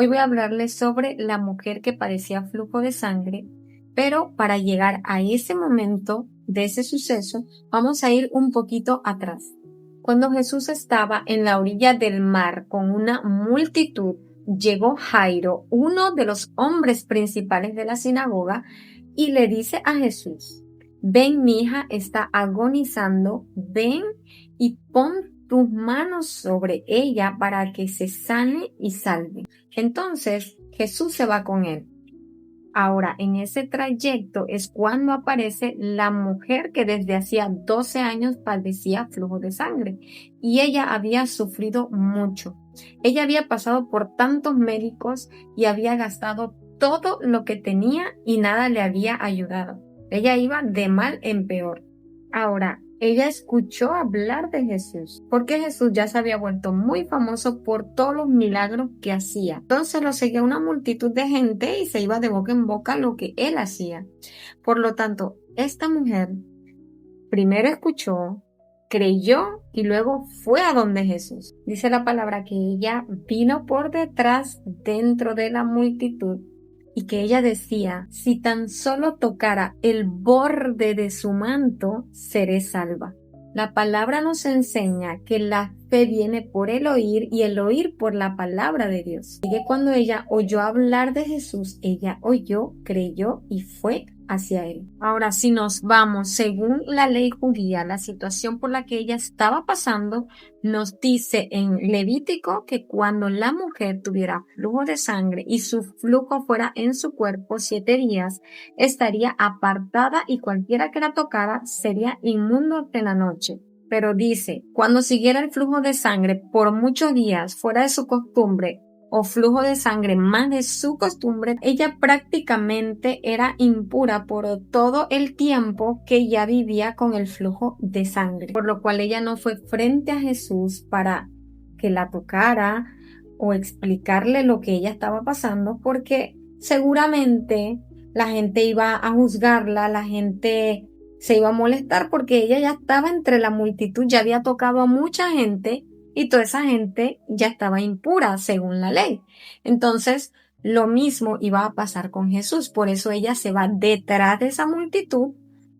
Hoy voy a hablarles sobre la mujer que padecía flujo de sangre, pero para llegar a ese momento de ese suceso, vamos a ir un poquito atrás. Cuando Jesús estaba en la orilla del mar con una multitud, llegó Jairo, uno de los hombres principales de la sinagoga, y le dice a Jesús: ven, mi hija está agonizando, ven y pon tus manos sobre ella para que se sane y salve. Entonces Jesús se va con él. Ahora, en ese trayecto es cuando aparece la mujer que desde hacía 12 años padecía flujo de sangre y ella había sufrido mucho. Ella había pasado por tantos médicos y había gastado todo lo que tenía y nada le había ayudado. Ella iba de mal en peor. Ahora, ella escuchó hablar de Jesús, porque Jesús ya se había vuelto muy famoso por todos los milagros que hacía. Entonces lo seguía una multitud de gente y se iba de boca en boca lo que él hacía. Por lo tanto, esta mujer primero escuchó, creyó y luego fue a donde Jesús. Dice la palabra que ella vino por detrás dentro de la multitud y que ella decía: si tan solo tocara el borde de su manto, seré salva. La palabra nos enseña que la fe viene por el oír y el oír por la palabra de Dios. Y que cuando ella oyó hablar de Jesús, ella oyó, creyó y fue hacia él. Ahora, si nos vamos según la ley judía, la situación por la que ella estaba pasando, nos dice en Levítico que cuando la mujer tuviera flujo de sangre y su flujo fuera en su cuerpo 7 días, estaría apartada y cualquiera que la tocara sería inmundo de la noche. Pero dice, cuando siguiera el flujo de sangre por muchos días fuera de su costumbre, o flujo de sangre más de su costumbre, ella prácticamente era impura por todo el tiempo que ya vivía con el flujo de sangre, por lo cual ella no fue frente a Jesús para que la tocara o explicarle lo que ella estaba pasando, porque seguramente la gente iba a juzgarla, la gente se iba a molestar porque ella ya estaba entre la multitud, ya había tocado a mucha gente y toda esa gente ya estaba impura según la ley. Entonces, lo mismo iba a pasar con Jesús. Por eso ella se va detrás de esa multitud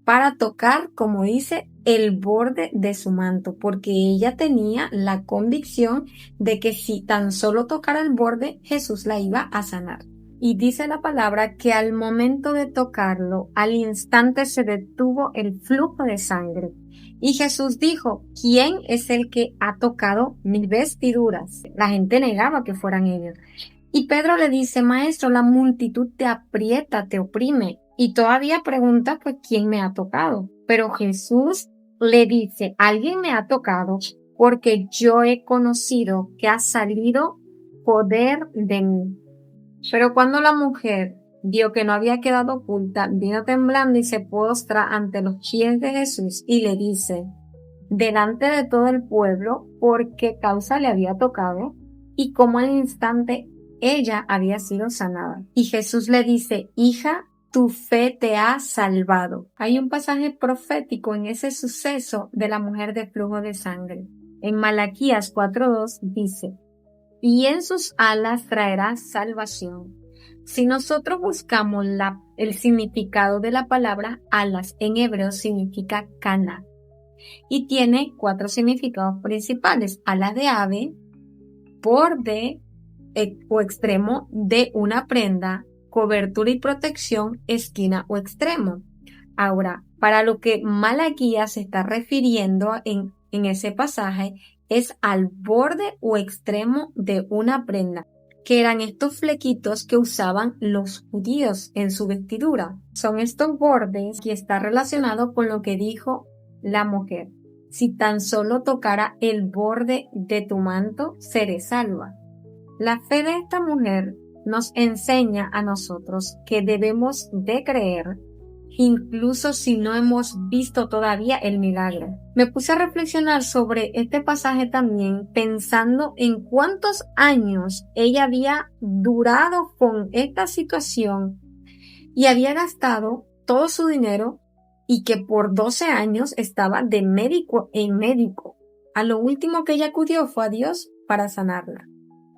para tocar, como dice, el borde de su manto, porque ella tenía la convicción de que si tan solo tocara el borde, Jesús la iba a sanar. Y dice la palabra que al momento de tocarlo, al instante se detuvo el flujo de sangre. Y Jesús dijo: ¿quién es el que ha tocado mis vestiduras? La gente negaba que fueran ellos. Y Pedro le dice: maestro, la multitud te aprieta, te oprime. Y todavía pregunta, pues, ¿quién me ha tocado? Pero Jesús le dice: alguien me ha tocado porque yo he conocido que ha salido poder de mí. Pero cuando la mujer vio que no había quedado oculta, vino temblando y se postra ante los pies de Jesús y le dice, delante de todo el pueblo, por qué causa le había tocado y cómo al instante ella había sido sanada. Y Jesús le dice: hija, tu fe te ha salvado. Hay un pasaje profético en ese suceso de la mujer de flujo de sangre. En Malaquías 4:2 dice: y en sus alas traerá salvación. Si nosotros buscamos el significado de la palabra alas, en hebreo significa cana y tiene 4 significados principales: alas de ave, borde o extremo de una prenda, cobertura y protección, esquina o extremo. Ahora, para lo que Malaquías se está refiriendo en ese pasaje es al borde o extremo de una prenda, que eran estos flequitos que usaban los judíos en su vestidura. Son estos bordes que está relacionado con lo que dijo la mujer: si tan solo tocara el borde de tu manto, seré salva. La fe de esta mujer nos enseña a nosotros que debemos de creer incluso si no hemos visto todavía el milagro. Me puse a reflexionar sobre este pasaje también pensando en cuántos años ella había durado con esta situación y había gastado todo su dinero y que por 12 años estaba de médico en médico. A lo último que ella acudió fue a Dios para sanarla.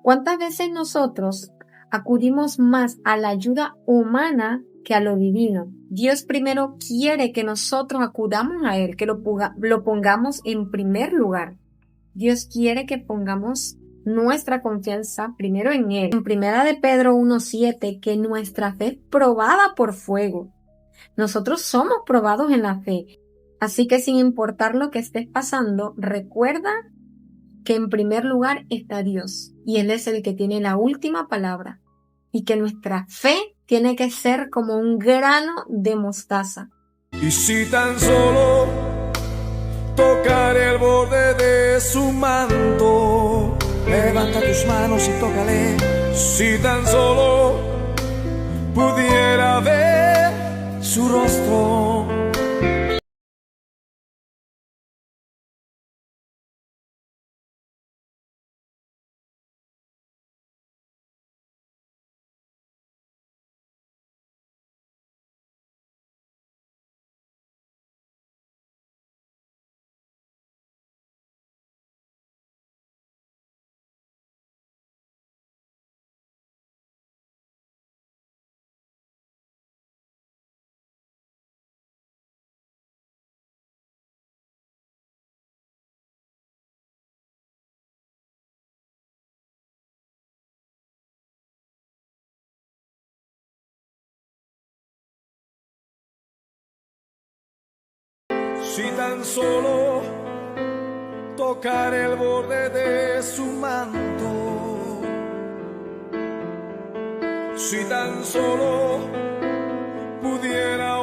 ¿Cuántas veces nosotros acudimos más a la ayuda humana que a lo divino. Dios primero quiere que nosotros acudamos a Él, que lo pongamos en primer lugar. Dios quiere que pongamos nuestra confianza primero en Él. En primera de Pedro 1:7, que nuestra fe es probada por fuego. Nosotros somos probados en la fe. Así que sin importar lo que estés pasando, recuerda que en primer lugar está Dios y Él es el que tiene la última palabra y que nuestra fe tiene que ser como un grano de mostaza. Y si tan solo tocaré el borde de su manto, levanta tus manos y tócale. Si tan solo pudiera ver su rostro. Si tan solo tocar el borde de su manto, si tan solo pudiera